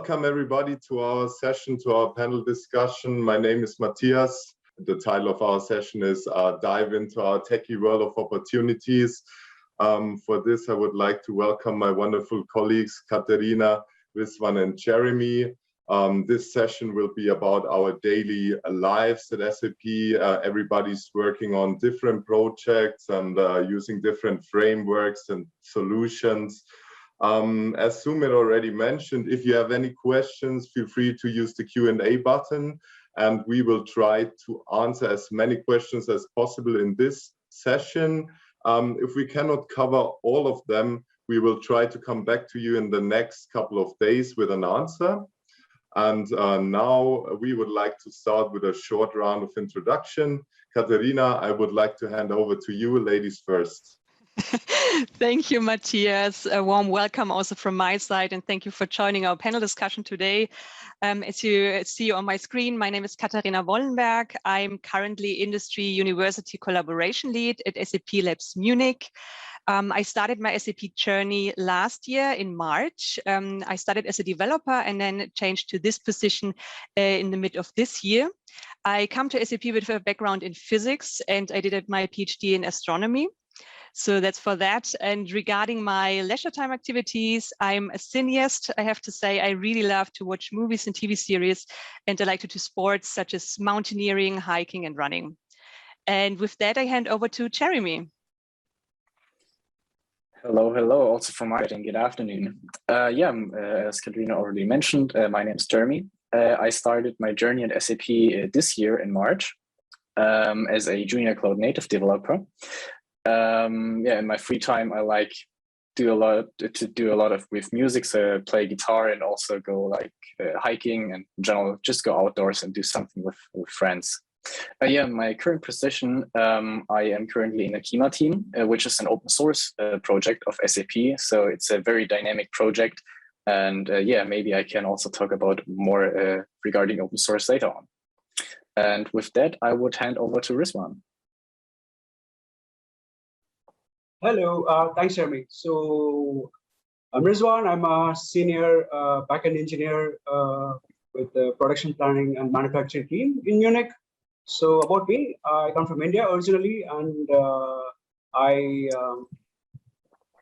Welcome everybody to our session, to our panel discussion. My name is Matthias. The title of our session is Dive into our techie world of opportunities. For this, I would like to welcome my wonderful colleagues, Katharina, Rizwan, and Jeremy. This session will be about our daily lives at SAP. Everybody's working on different projects and using different frameworks and solutions. As Sumit already mentioned, if you have any questions, feel free to use the Q&A button, and we will try to answer as many questions as possible in this session. If we cannot cover all of them, we will try to come back to you in the next couple of days with an answer. And now we would like to start with a short round of introduction. Katharina, I would like to hand over to you, ladies first. Thank you, Matthias. A warm welcome also from my side, and thank you for joining our panel discussion today. As you see on my screen, my name is Katharina Wollenberg. I'm currently Industry University Collaboration Lead at SAP Labs Munich. I started my SAP journey last year in March. I started as a developer and then changed to this position in the mid of this year. I come to SAP with a background in physics, and I did my PhD in astronomy. So that's for that. And regarding my leisure time activities, I'm a cineast. I have to say, I really love to watch movies and TV series, and I like to do sports such as mountaineering, hiking, and running. And with that, I hand over to Jeremy. Hello, also from my side, and good afternoon. As Katarina already mentioned, my name is Jeremy. I started my journey at SAP this year in March as a junior cloud native developer. In my free time, I like do a lot of with music, so play guitar and also go like hiking and in general, just go outdoors and do something with friends. My current position, I am currently in a Kima team, which is an open source project of SAP. So it's a very dynamic project. And maybe I can also talk about more regarding open source later on. And with that, I would hand over to Riswan. Hello, thanks, Jeremy. So I'm Rizwan. I'm a senior backend engineer with the production planning and manufacturing team in Munich. So about me, I come from India originally, and I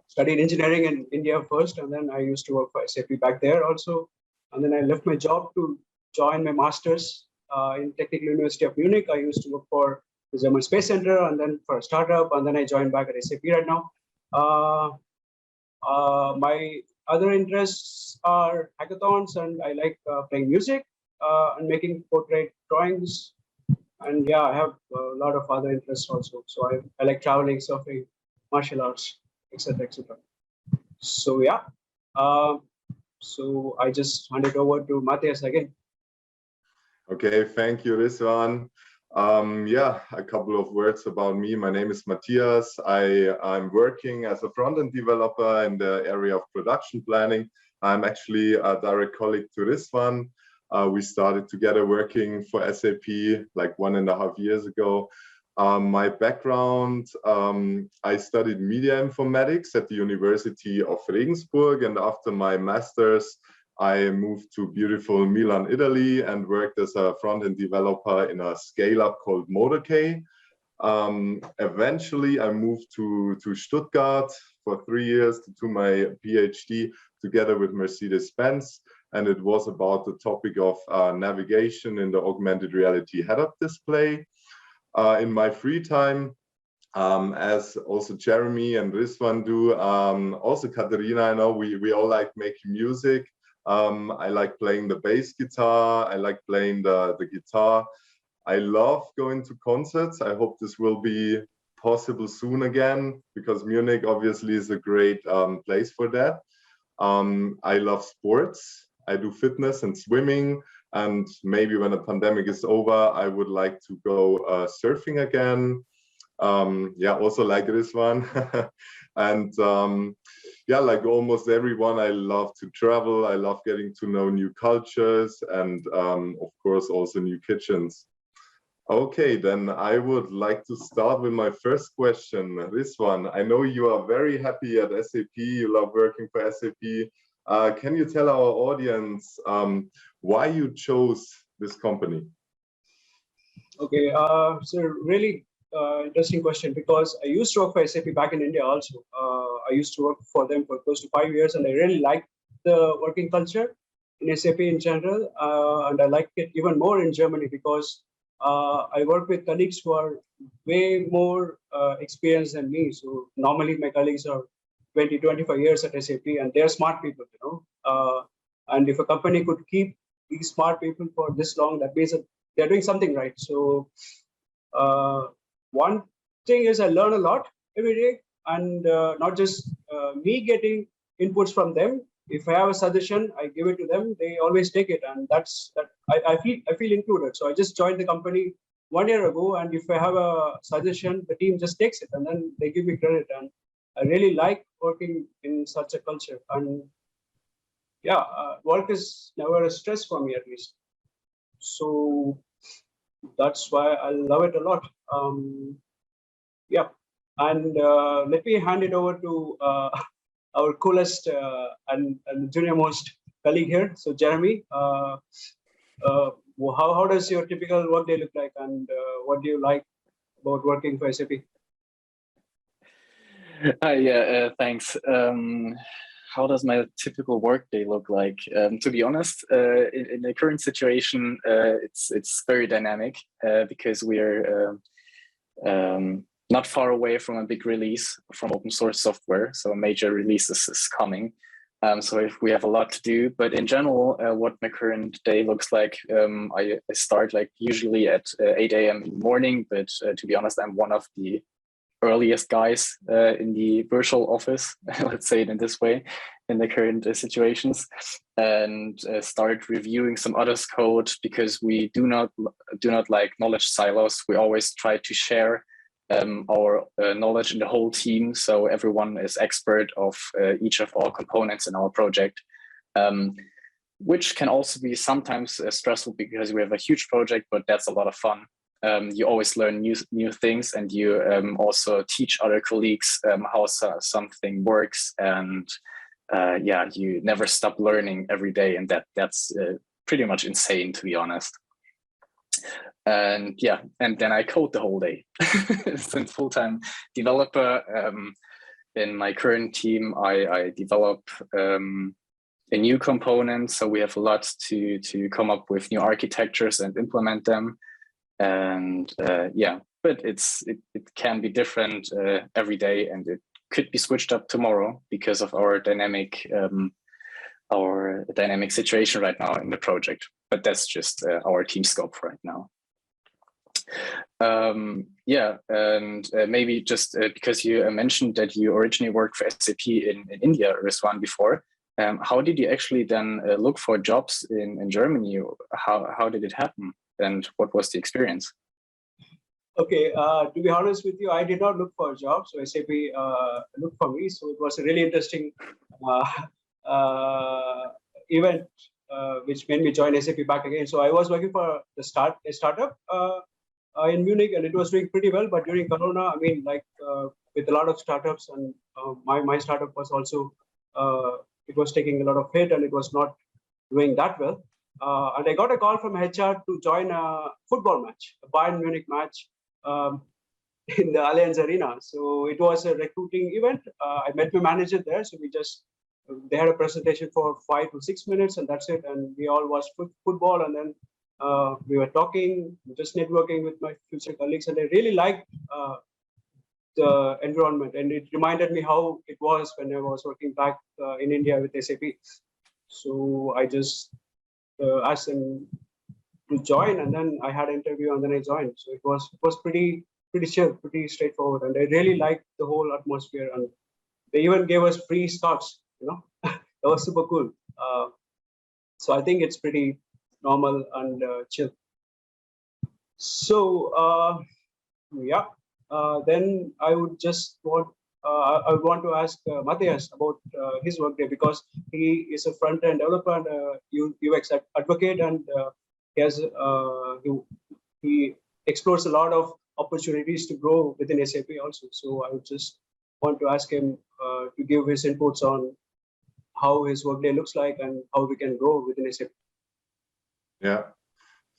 studied engineering in India first, and then I used to work for SAP back there also. And then I left my job to join my master's in Technical University of Munich. I used to work for the German Space Center, and then for a startup, and then I joined back at SAP right now. My other interests are hackathons, and I like playing music and making portrait drawings. And yeah, I have a lot of other interests also. So I like traveling, surfing, martial arts, etc., etc. So yeah, so I just hand it over to Matthias again. Okay, thank you, Rizwan. A couple of words about me. My name is Matthias. I'm working as a front-end developer in the area of production planning. I'm actually a direct colleague to Rizwan. We started together working for SAP like 1.5 years ago. My background, I studied media informatics at the University of Regensburg, and after my master's, I moved to beautiful Milan, Italy, and worked as a front-end developer in a scale-up called Motorkey. Eventually, I moved to Stuttgart for 3 years to do my PhD together with Mercedes-Benz, and it was about the topic of navigation in the augmented reality head-up display. In my free time, as also Jeremy and Riswan do, also Katharina, I know we all like making music. I like playing the bass guitar. I like playing the guitar. I love going to concerts. I hope this will be possible soon again, because Munich obviously is a great place for that. I love sports. I do fitness and swimming. And maybe when the pandemic is over, I would like to go surfing again. Also like this one. And like almost everyone, I love to travel. I love getting to know new cultures and of course also new kitchens. Okay, then I would like to start with my first question. Rizwan, I know you are very happy at SAP. You love working for SAP. Can you tell our audience why you chose this company? Okay, so really interesting question, because I used to work for SAP back in India also. I used to work for them for close to 5 years, and I really liked the working culture in SAP in general, and I liked it even more in Germany because I work with colleagues who are way more experienced than me. So normally my colleagues are 20, 25 years at SAP, and they're smart people, you know. And if a company could keep these smart people for this long, that means that they're doing something right. So one thing is I learn a lot every day, and not just me getting inputs from them. If I have a suggestion, I give it to them. They always take it, and that's that. I feel included. So I just joined the company 1 year ago, and if I have a suggestion, the team just takes it, and then they give me credit. And I really like working in such a culture. And yeah, work is never a stress for me, at least. So that's why I love it a lot. Yeah, and let me hand it over to our coolest and junior most colleague here. So Jeremy, how does your typical workday look like, and what do you like about working for SAP? Yeah, thanks. How does my typical workday look like? To be honest, in the current situation, it's very dynamic because we are not far away from a big release from open source software. So a major release is coming. So if we have a lot to do, but in general, what my current day looks like, I start like usually at 8 a.m. in the morning, but to be honest, I'm one of the earliest guys in the virtual office, let's say it in this way, in the current situations, and start reviewing some others' code, because we do not like knowledge silos. We always try to share our knowledge in the whole team, so everyone is expert of each of our components in our project, which can also be sometimes stressful because we have a huge project, but that's a lot of fun. You always learn new things, and you also teach other colleagues how something works, and yeah, you never stop learning every day, and that's pretty much insane, to be honest. And yeah, and then I code the whole day. Since full-time developer in my current team, I develop a new component, so we have a lot to come up with new architectures and implement them. And yeah, but it can be different every day, and it could be switched up tomorrow because of our dynamic situation right now in the project. But that's just our team scope right now. Yeah, and maybe just because you mentioned that you originally worked for SAP in India, Rizwan, before. How did you actually then look for jobs in Germany? How did it happen? And what was the experience? Okay, to be honest with you, I did not look for a job. So SAP looked for me. So it was a really interesting event, which made me join SAP back again. So I was working for a startup in Munich, and it was doing pretty well. But during Corona, I mean, like with a lot of startups, and my startup was also, it was taking a lot of hit, and it was not doing that well. And I got a call from HR to join a football match, a Bayern Munich match in the Allianz Arena. So it was a recruiting event. I met my manager there. So they had a presentation for 5 to 6 minutes, and that's it. And we all watched football, and then we were talking, just networking with my future colleagues. And I really liked the environment. And it reminded me how it was when I was working back in India with SAP. So I just asked them to join, and then I had an interview, and then I joined. So it was pretty chill, pretty straightforward, and I really liked the whole atmosphere. And they even gave us free slots, you know. That was super cool. So I think it's pretty normal and chill. So yeah, then I would just want I would want to ask Matthias about his workday, because he is a front-end developer and UX advocate, and he explores a lot of opportunities to grow within SAP also. So I would just want to ask him to give his inputs on how his workday looks like and how we can grow within SAP. Yeah,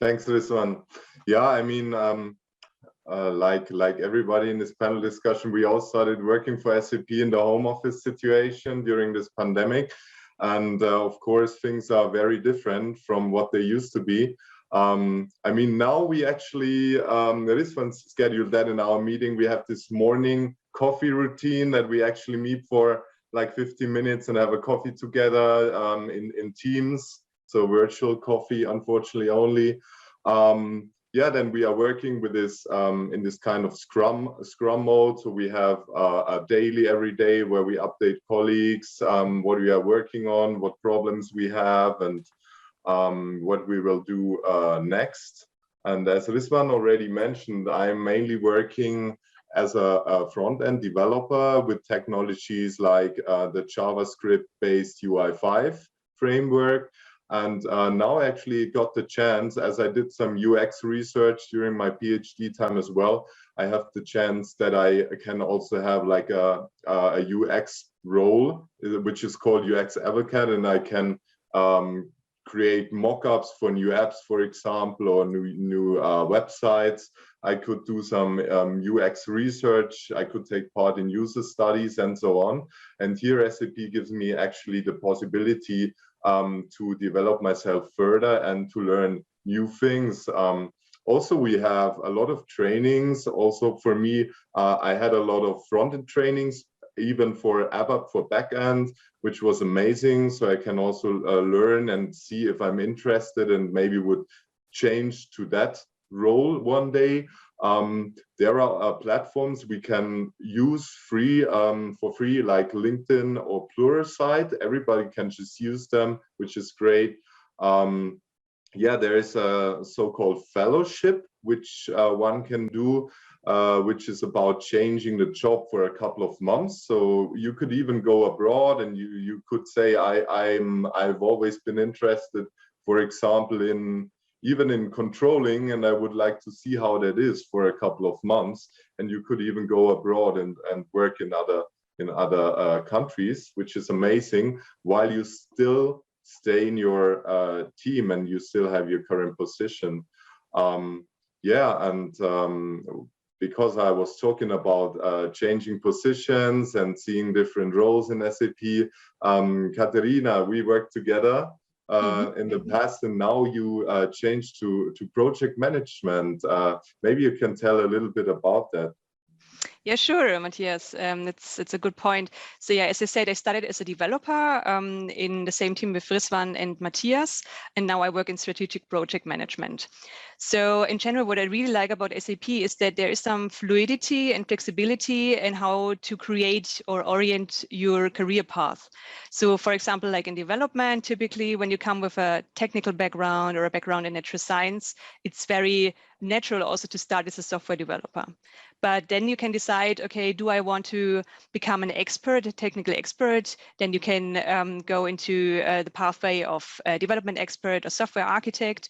thanks, Rizwan. Yeah, I mean, like everybody in this panel discussion, we all started working for SAP in the home office situation during this pandemic. And of course, things are very different from what they used to be. I mean, now we actually, Rizwan scheduled that in our meeting. We have this morning coffee routine that we actually meet for like 15 minutes and have a coffee together in Teams. So virtual coffee, unfortunately, only. Yeah, then we are working with this in this kind of Scrum mode. So we have a daily, every day, where we update colleagues, what we are working on, what problems we have, and what we will do next. And as Rizwan already mentioned, I'm mainly working as a front-end developer with technologies like the JavaScript-based UI5 framework. And now I actually got the chance, as I did some UX research during my PhD time as well, I have the chance that I can also have like a UX role, which is called UX advocate, and I can create mock-ups for new apps, for example, or new websites. I could do some UX research. I could take part in user studies and so on. And here SAP gives me actually the possibility to develop myself further and to learn new things. Also, we have a lot of trainings. Also, for me, I had a lot of front-end trainings, even for ABAP for backend, which was amazing. So I can also learn and see if I'm interested and maybe would change to that role one day. There are platforms we can use for free, like LinkedIn or Pluralsight. Everybody can just use them, which is great. Yeah, there is a so-called fellowship, which one can do, which is about changing the job for a couple of months. So you could even go abroad, and you could say, I've always been interested, for example, even in controlling, and I would like to see how that is for a couple of months. And you could even go abroad and work in other countries, which is amazing, while you still stay in your team and you still have your current position. Yeah, and because I was talking about changing positions and seeing different roles in SAP, Katarina, we worked together in the past, and now you changed to project management. Maybe you can tell a little bit about that. Yeah, sure, Matthias. It's a good point. So yeah, as I said, I started as a developer in the same team with Riswan and Matthias, and now I work in strategic project management. So in general, what I really like about SAP is that there is some fluidity and flexibility in how to create or orient your career path. So for example, like in development, typically when you come with a technical background or a background in natural science, it's very natural also to start as a software developer. But then you can decide, okay, do I want to become an expert, a technical expert? Then you can go into the pathway of a development expert or software architect.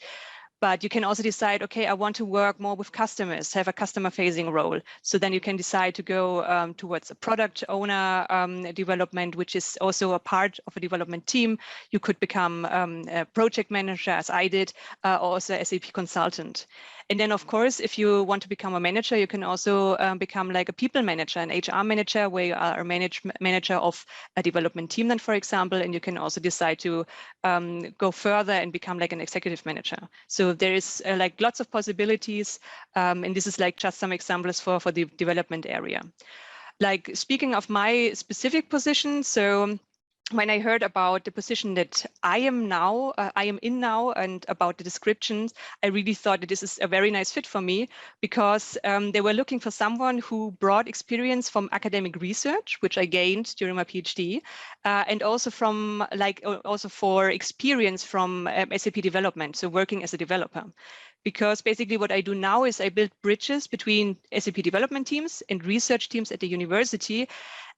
But you can also decide, okay, I want to work more with customers, have a customer-facing role. So then you can decide to go towards a product owner development, which is also a part of a development team. You could become a project manager, as I did, or also a SAP consultant. And then, of course, if you want to become a manager, you can also become like a people manager, an HR manager, where you are a manager of a development team, then, for example, and you can also decide to go further and become like an executive manager. So there is like lots of possibilities, and this is like just some examples for the development area. Like speaking of my specific position, so when I heard about the position that I am in now, and about the descriptions, I really thought that this is a very nice fit for me, because they were looking for someone who brought experience from academic research, which I gained during my PhD, and also from also for experience from SAP development, so working as a developer. Because basically what I do now is I build bridges between SAP development teams and research teams at the university.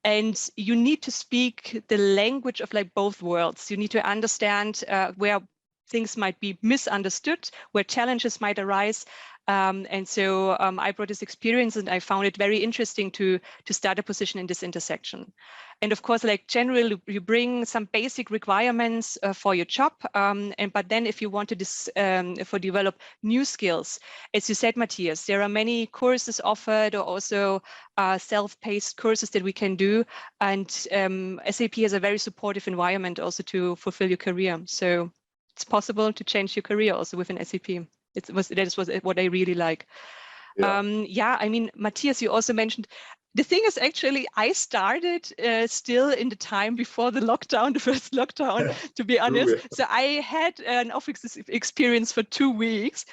And you need to speak the language of like both worlds. You need to understand where things might be misunderstood, where challenges might arise. And so I brought this experience, and I found it very interesting to start a position in this intersection. And of course, like generally, you bring some basic requirements for your job. But then if you want to develop new skills, as you said, Matthias, there are many courses offered, or also self-paced courses that we can do. And SAP has a very supportive environment also to fulfill your career. So it's possible to change your career also within SAP. That was what I really like. Yeah. I mean, Matthias, you also mentioned, the thing is actually, I started still in the time before the lockdown, the first lockdown, to be honest. So I had an office experience for 2 weeks.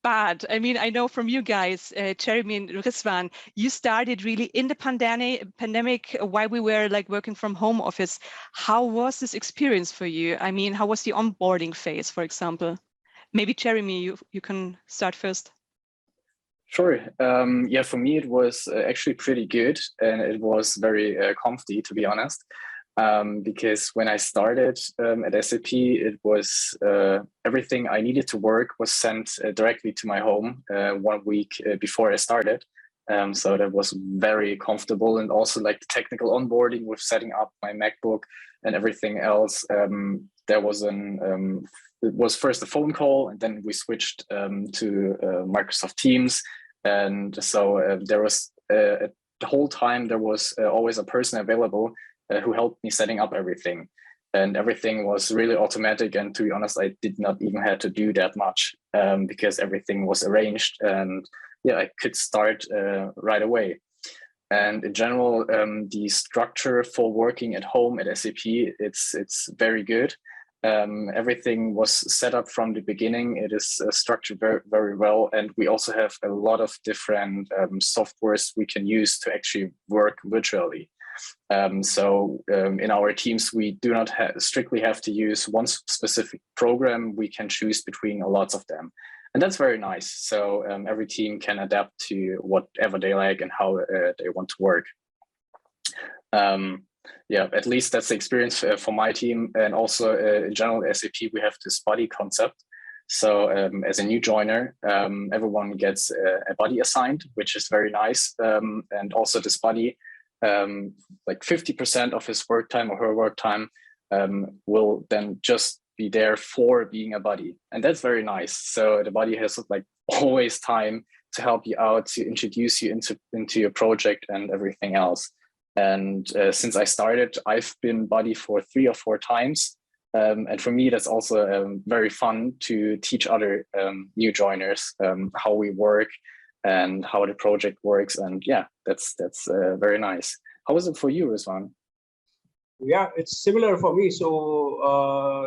But I mean, I know from you guys, Jeremy and Rizwan, you started really in the pandemic while we were like working from home office. How was this experience for you? I mean, how was the onboarding phase, for example? Maybe Jeremy, you can start first. Sure. Yeah, for me, it was actually pretty good, and it was very comfy, to be honest. Because when I started at SAP, it was everything I needed to work was sent directly to my home 1 week before I started. So that was very comfortable, and also like the technical onboarding with setting up my MacBook and everything else. It was first a phone call, and then we switched to Microsoft Teams. And so there was the whole time there was always a person available who helped me setting up everything. And everything was really automatic. And to be honest, I did not even have to do that much because everything was arranged. And yeah, I could start right away. And in general, the structure for working at home at SAP, it's very good. Everything was set up from the beginning. It is structured very, very well. And we also have a lot of different softwares we can use to actually work virtually. So in our teams, we do not strictly have to use one specific program. We can choose between lots of them. And that's very nice. So every team can adapt to whatever they like and how they want to work. Yeah, at least that's the experience for my team. And also in general, SAP, we have this buddy concept. So as a new joiner, everyone gets a buddy assigned, which is very nice. And also this buddy, like 50% of his work time or her work time will then just be there for being a buddy. And that's very nice. So the buddy has like always time to help you out, to introduce you into your project and everything else. And since I started, I've been buddy for 3 or 4 times. And for me, that's also very fun to teach other new joiners how we work and how the project works. And yeah, that's very nice. How is it for you, Rizwan? Yeah, it's similar for me. So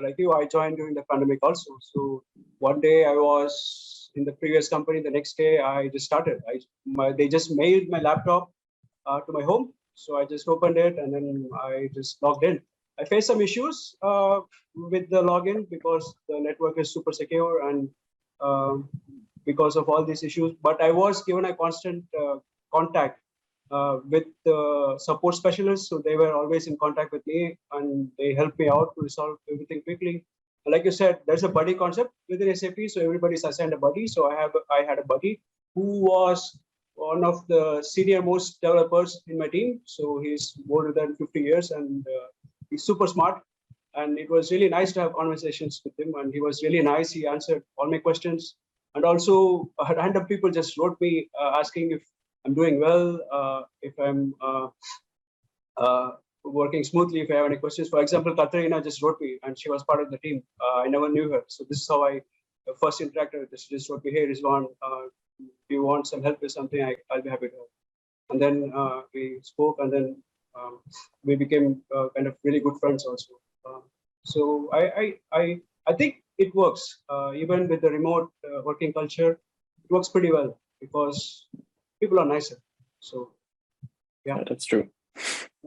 like you, I joined during the pandemic also. So one day I was in the previous company, the next day I just started. They just mailed my laptop to my home. So I just opened it and then I just logged in. I faced some issues with the login because the network is super secure and because of all these issues. But I was given a constant contact with the support specialists. So they were always in contact with me and they helped me out to resolve everything quickly. And like you said, there's a buddy concept within SAP. So everybody's assigned a buddy. So I had a buddy who was one of the senior most developers in my team. So he's more than 50 years and he's super smart. And it was really nice to have conversations with him. And he was really nice. He answered all my questions. And also random people just wrote me asking if I'm doing well, if I'm working smoothly, if I have any questions. For example, Katarina just wrote me and she was part of the team. I never knew her. So this is how I first interacted with this. She just wrote me, hey, Rizwan, if you want some help with something, I'll be happy to help. And then we spoke and then we became kind of really good friends also. So I think it works. Even with the remote working culture, it works pretty well because people are nicer. So yeah, that's true.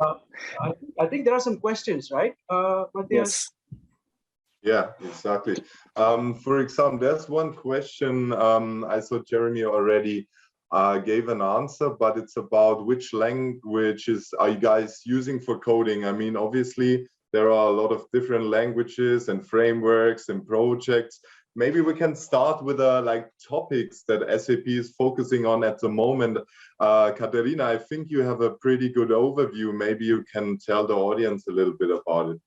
I think there are some questions, right, Matthias? Yes. Yeah, exactly. For example, there's one question I saw Jeremy already gave an answer, but it's about which languages are you guys using for coding? I mean, obviously, there are a lot of different languages and frameworks and projects. Maybe we can start with like topics that SAP is focusing on at the moment. Katarina, I think you have a pretty good overview. Maybe you can tell the audience a little bit about it.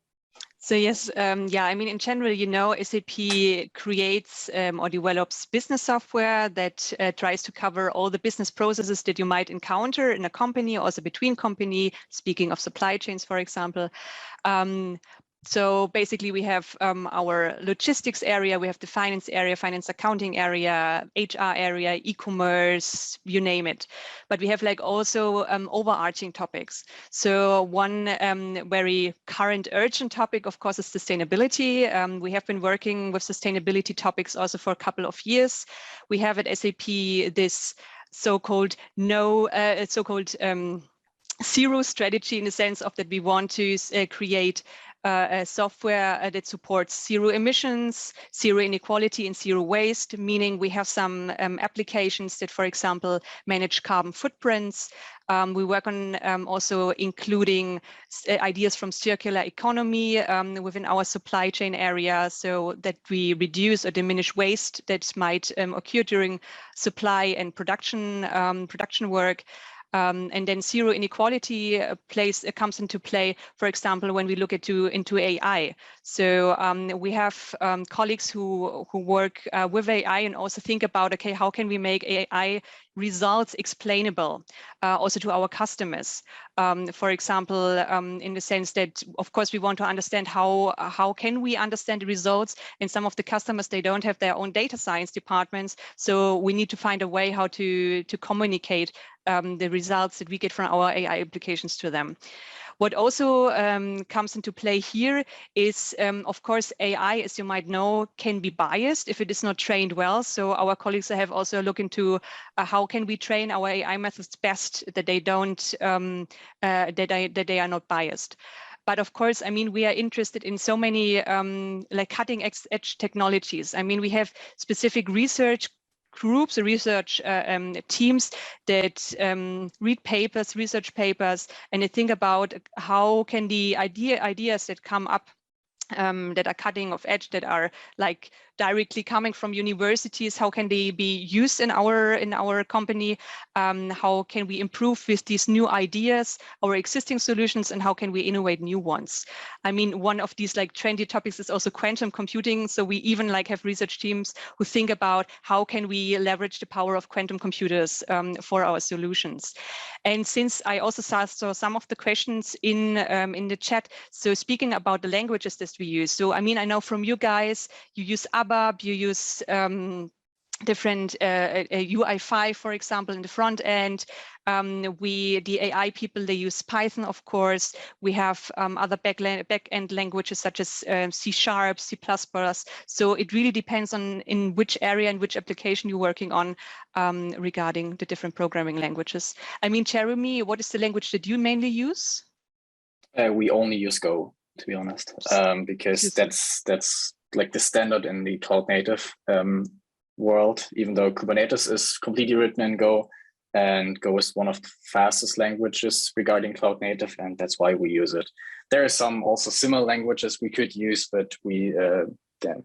So yes, yeah, I mean, in general, you know, SAP creates or develops business software that tries to cover all the business processes that you might encounter in a company, also between company, speaking of supply chains, for example. So basically we have our logistics area, we have the finance area, finance accounting area, HR area, e-commerce, you name it. But we have like also overarching topics. So one very current urgent topic, of course, is sustainability. We have been working with sustainability topics also for a couple of years. We have at SAP this so-called zero strategy, in the sense of that we want to create a software that supports zero emissions, zero inequality, and zero waste, meaning we have some applications that, for example, manage carbon footprints. We work on also including ideas from circular economy within our supply chain area, so that we reduce or diminish waste that might occur during supply and production work. And then zero inequality comes into play, for example, when we look into AI. So we have colleagues who work with AI and also think about, okay, how can we make AI results explainable also to our customers? For example, in the sense that, of course, we want to understand how can we understand the results, and some of the customers, they don't have their own data science departments, so we need to find a way how to communicate the results that we get from our AI applications to them. What also comes into play here is, of course, AI, as you might know, can be biased if it is not trained well. So our colleagues have also looked into how can we train our AI methods best, that they don't that they are not biased. But of course, I mean, we are interested in so many like cutting edge technologies. I mean, we have specific research groups, research teams that read papers, research papers, and they think about how can the ideas that come up that are cutting of edge, that are like directly coming from universities, how can they be used in our company? How can we improve with these new ideas, our existing solutions, and how can we innovate new ones? I mean, one of these like trendy topics is also quantum computing. So we even like have research teams who think about how can we leverage the power of quantum computers for our solutions. And since I also saw some of the questions in the chat, so speaking about the languages that we use. So I mean, I know from you guys, you use ABAP, you use different UI5, for example, in the front end. The AI people, they use Python, of course. We have other back-end languages such as C#, C++. So it really depends on in which area and which application you're working on regarding the different programming languages. I mean, Jeremy, what is the language that you mainly use? We only use Go, to be honest, because that's like the standard in the cloud native world, even though Kubernetes is completely written in Go, and Go is one of the fastest languages regarding cloud native, and that's why we use it. There are some also similar languages we could use, but we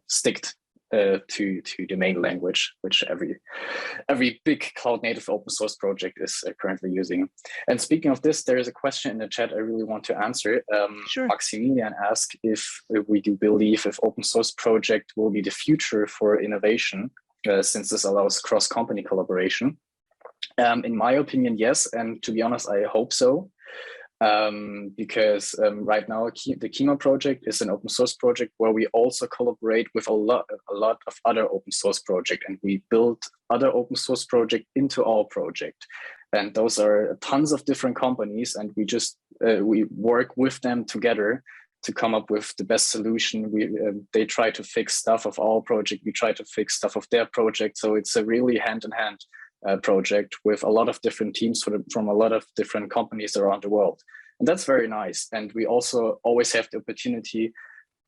stick to the main language, which every big cloud native open source project is currently using. And speaking of this, there is a question in the chat I really want to answer. Sure. Maximilian asked if we do believe if open source project will be the future for innovation, since this allows cross-company collaboration. In my opinion, yes, and to be honest, I hope so. Because right now the Kima project is an open source project where we also collaborate with a lot of other open source projects, and we build other open source projects into our project. And those are tons of different companies, and we just we work with them together to come up with the best solution. They try to fix stuff of our project, we try to fix stuff of their project. So it's a really hand-in-hand project with a lot of different teams from a lot of different companies around the world. And that's very nice. And we also always have the opportunity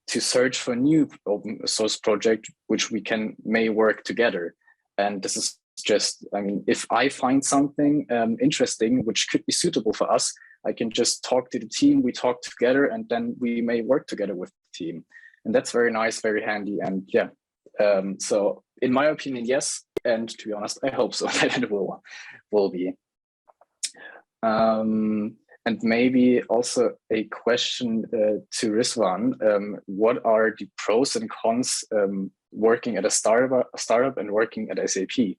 to search for new open source project, which we may work together. And this is just, I mean, if I find something interesting, which could be suitable for us, I can just talk to the team, we talk together, and then we may work together with the team. And that's very nice, very handy. And yeah, so in my opinion, yes. And to be honest, I hope so that it will be. And maybe also a question to Rizwan. What are the pros and cons working at a startup and working at SAP?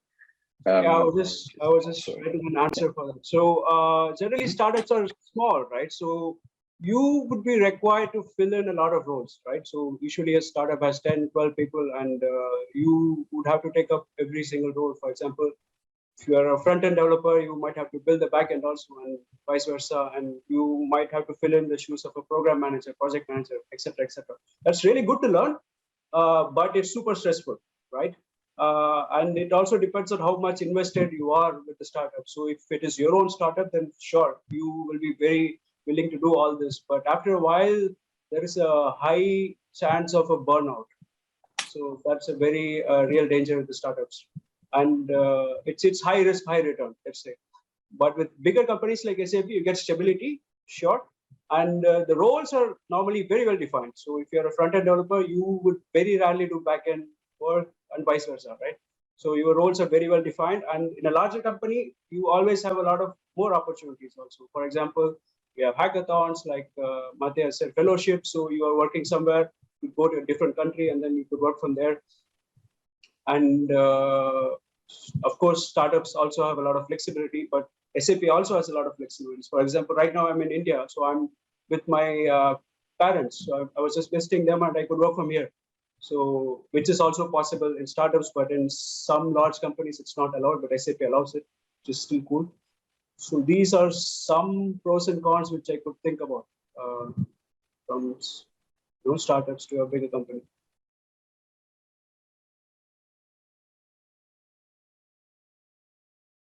Yeah, I was just writing an answer for that. So generally startups are small, right? So you would be required to fill in a lot of roles, right? So usually a startup has 10, 12 people, and you would have to take up every single role. For example, if you are a front-end developer, you might have to build the back-end also, and vice versa. And you might have to fill in the shoes of a program manager, project manager, etc., etc. That's really good to learn, but it's super stressful, right? And it also depends on how much invested you are with the startup. So if it is your own startup, then sure, you will be very willing to do all this. But after a while, there is a high chance of a burnout. So that's a very real danger with the startups. And it's high risk, high return, let's say. But with bigger companies like SAP, you get stability, sure. And the roles are normally very well defined. So if you're a front-end developer, you would very rarely do back-end work and vice versa, right? So your roles are very well defined. And in a larger company, you always have a lot of more opportunities also. For example, we have hackathons like Matthias said, fellowship. So you are working somewhere, you go to a different country, and then you could work from there. And of course, startups also have a lot of flexibility, but SAP also has a lot of flexibilities. For example, right now I'm in India, so I'm with my parents. So I was just visiting them, and I could work from here. So, which is also possible in startups, but in some large companies, it's not allowed, but SAP allows it, which is still cool. So these are some pros and cons which I could think about from startups to a bigger company.